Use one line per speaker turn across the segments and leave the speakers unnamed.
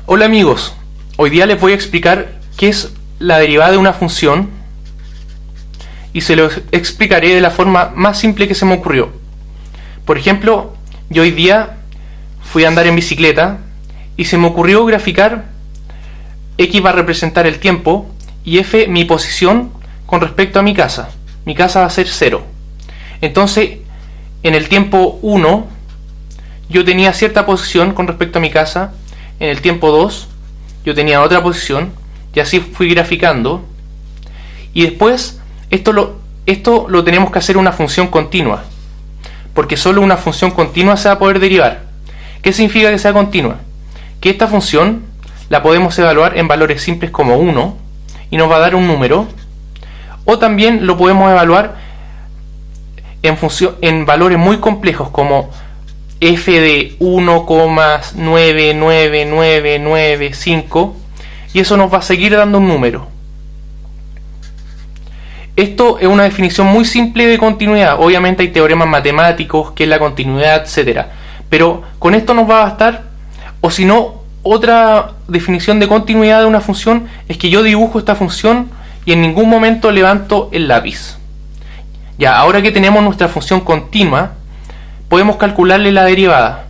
Hola amigos, hoy día les voy a explicar qué es la derivada de una función y se lo explicaré de la forma más simple que se me ocurrió. Por ejemplo, yo hoy día fui a andar en bicicleta y se me ocurrió graficar x va a representar el tiempo y f mi posición con respecto a mi casa. Mi casa va a ser 0. Entonces, en el tiempo 1 yo tenía cierta posición con respecto a mi casa. En el tiempo 2 yo tenía otra posición y así fui graficando, y después esto lo tenemos que hacer una función continua, porque solo una función continua se va a poder derivar. ¿Qué significa que sea continua? Que esta función la podemos evaluar en valores simples como 1 y nos va a dar un número, o también lo podemos evaluar en valores muy complejos como f de 1,99995, y eso nos va a seguir dando un número. Esto es una definición muy simple de continuidad. Obviamente hay teoremas matemáticos, que es la continuidad, etcétera, pero con esto nos va a bastar. O si no, otra definición de continuidad de una función es que yo dibujo esta función y en ningún momento levanto el lápiz. Ya, ahora que tenemos nuestra función continua, podemos calcularle la derivada,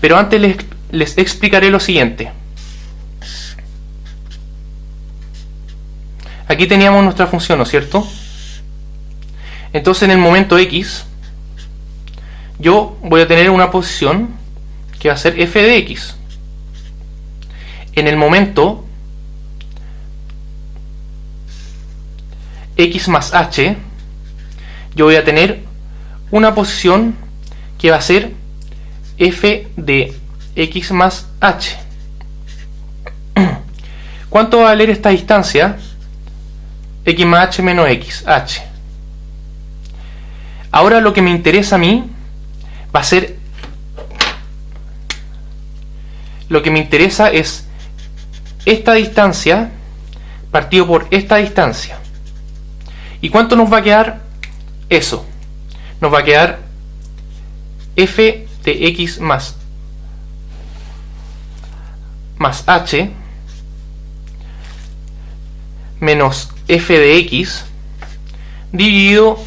pero antes les explicaré lo siguiente. Aquí teníamos nuestra función, ¿no es cierto? Entonces en el momento x yo voy a tener una posición que va a ser f de x. En el momento x más h yo voy a tener una posición que va a ser f de x más h. ¿Cuánto va a valer esta distancia? X más h menos x, h. Ahora lo que me interesa a mí va a ser, lo que me interesa es esta distancia partido por esta distancia. ¿Y cuánto nos va a quedar eso? Nos va a quedar f de x más h menos f de x dividido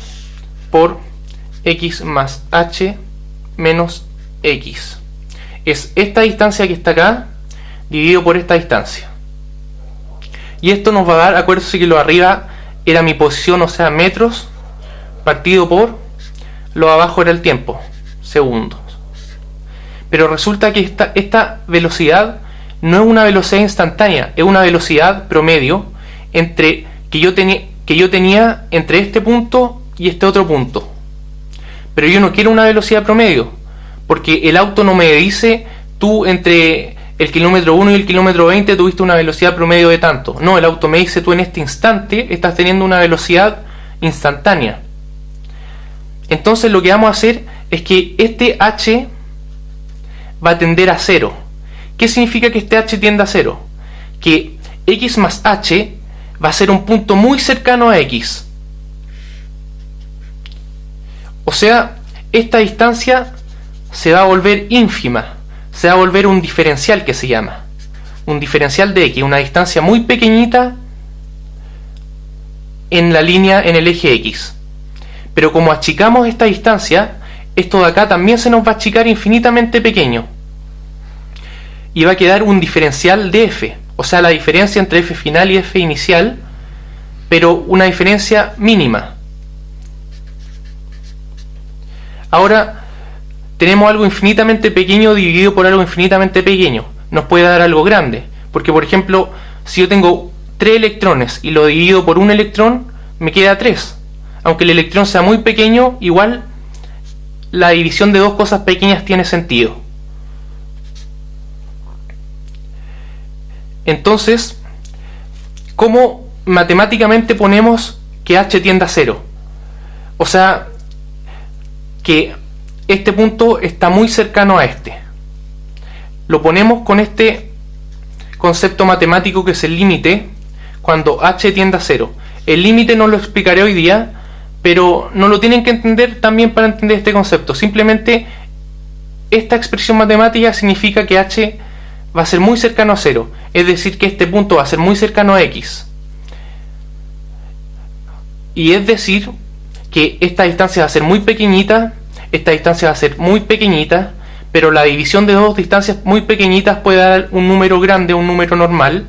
por x más h menos x. Es esta distancia que está acá dividido por esta distancia. Y esto nos va a dar, acuérdense que lo de arriba era mi posición, o sea metros, partido por lo de abajo era el tiempo, segundos. Pero resulta que esta velocidad no es una velocidad instantánea, es una velocidad promedio que yo tenía entre este punto y este otro punto. Pero yo no quiero una velocidad promedio, porque el auto no me dice tú entre el kilómetro 1 y el kilómetro 20 tuviste una velocidad promedio de tanto. No, el auto me dice tú en este instante estás teniendo una velocidad instantánea. Entonces lo que vamos a hacer es que este h va a tender a 0. ¿Qué significa que este h tiende a 0? Que x más h va a ser un punto muy cercano a x. O sea, esta distancia se va a volver ínfima, se va a volver un diferencial que se llama. Un diferencial de x, una distancia muy pequeñita en la línea, en el eje x. Pero como achicamos esta distancia, esto de acá también se nos va a achicar infinitamente pequeño. Y va a quedar un diferencial de f. O sea, la diferencia entre f final y f inicial, pero una diferencia mínima. Ahora, tenemos algo infinitamente pequeño dividido por algo infinitamente pequeño. Nos puede dar algo grande. Porque, por ejemplo, si yo tengo 3 electrones y lo divido por un electrón, me queda 3. Aunque el electrón sea muy pequeño, igual la división de dos cosas pequeñas tiene sentido. Entonces, ¿cómo matemáticamente ponemos que h tiende a 0? O sea, que este punto está muy cercano a este. Lo ponemos con este concepto matemático que es el límite cuando h tiende a 0. El límite no lo explicaré hoy día, pero no lo tienen que entender también para entender este concepto. Simplemente esta expresión matemática significa que h va a ser muy cercano a 0. Es decir, que este punto va a ser muy cercano a x. Y es decir, que esta distancia va a ser muy pequeñita, esta distancia va a ser muy pequeñita, pero la división de dos distancias muy pequeñitas puede dar un número grande, un número normal.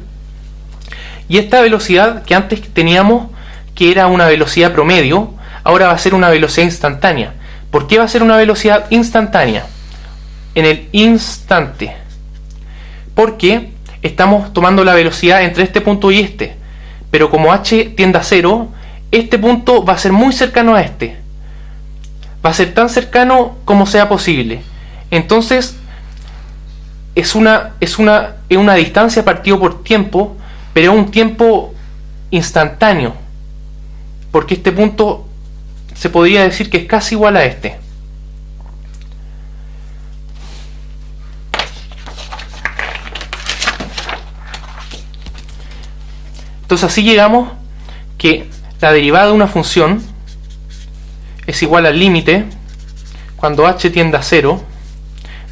Y esta velocidad que antes teníamos, que era una velocidad promedio, ahora va a ser una velocidad instantánea. ¿Por qué va a ser una velocidad instantánea? En el instante. Porque estamos tomando la velocidad entre este punto y este. Pero como h tiende a 0, este punto va a ser muy cercano a este. Va a ser tan cercano como sea posible. Entonces, es una distancia partido por tiempo, pero es un tiempo instantáneo. Porque este punto se podría decir que es casi igual a este. Entonces así llegamos que la derivada de una función es igual al límite, cuando h tiende a 0,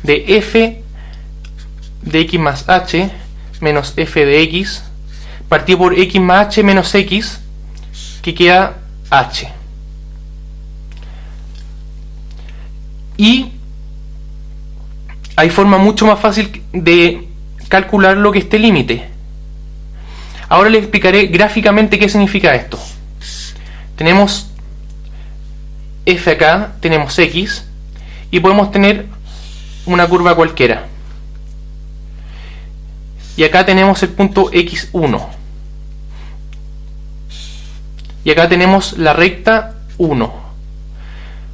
de f de x más h menos f de x, partido por x más h menos x, que queda h. Y hay forma mucho más fácil de calcular lo que es este límite. Ahora les explicaré gráficamente qué significa esto. Tenemos f acá, tenemos x, y podemos tener una curva cualquiera. Y acá tenemos el punto x1. Y acá tenemos la recta 1.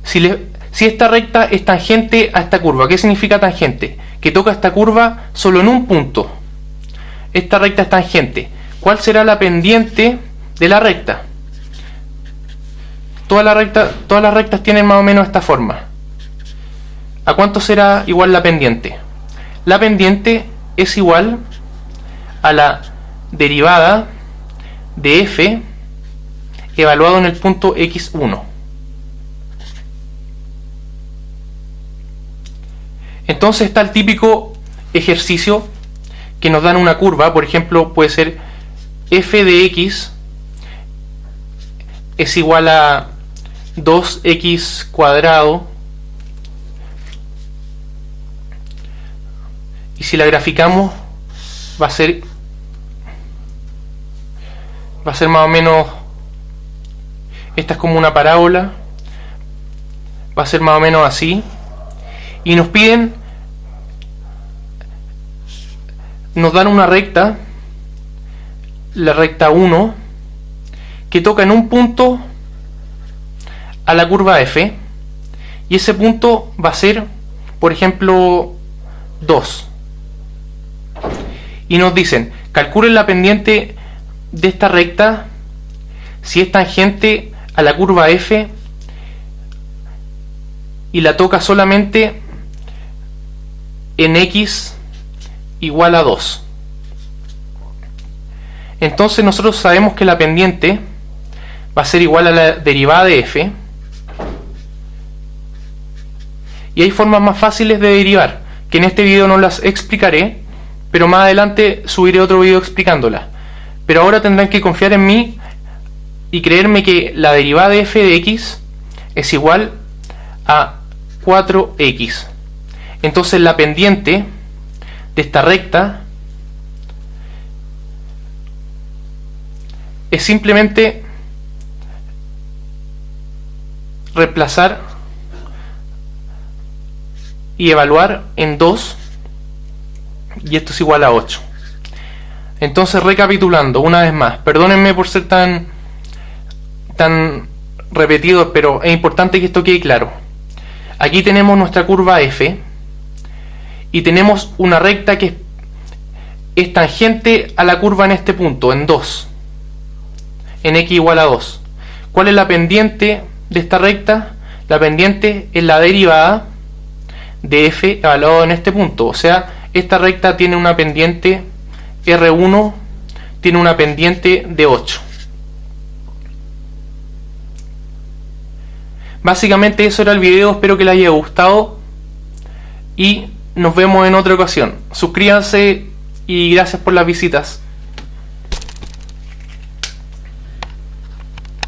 Si esta recta es tangente a esta curva, ¿qué significa tangente? Que toca esta curva solo en un punto. Esta recta es tangente. ¿Cuál será la pendiente de la recta? Todas las rectas tienen más o menos esta forma. ¿A cuánto será igual la pendiente? La pendiente es igual a la derivada de f evaluado en el punto x1. Entonces está el típico ejercicio que nos dan una curva, por ejemplo, puede ser f de x es igual a 2x cuadrado, y si la graficamos va a ser más o menos, esta es como una parábola, va a ser más o menos así, y nos dan una recta, la recta 1, que toca en un punto a la curva f, y ese punto va a ser, por ejemplo, 2. Y nos dicen, calculen la pendiente de esta recta si es tangente a la curva f y la toca solamente en x igual a 2. Entonces nosotros sabemos que la pendiente va a ser igual a la derivada de f, y hay formas más fáciles de derivar, que en este video no las explicaré, pero más adelante subiré otro video explicándolas. Pero ahora tendrán que confiar en mí y creerme que la derivada de f de x es igual a 4x. Entonces la pendiente de esta recta es simplemente reemplazar y evaluar en 2, y esto es igual a 8. Entonces, recapitulando una vez más, perdónenme por ser tan repetido, pero es importante que esto quede claro. Aquí tenemos nuestra curva f y tenemos una recta que es tangente a la curva en este punto, en 2, en x igual a 2. ¿Cuál es la pendiente de esta recta? La pendiente es la derivada de f evaluado en este punto. O sea, esta recta tiene una pendiente R1, tiene una pendiente de 8. Básicamente eso era el video, espero que les haya gustado y nos vemos en otra ocasión. Suscríbanse y gracias por las visitas.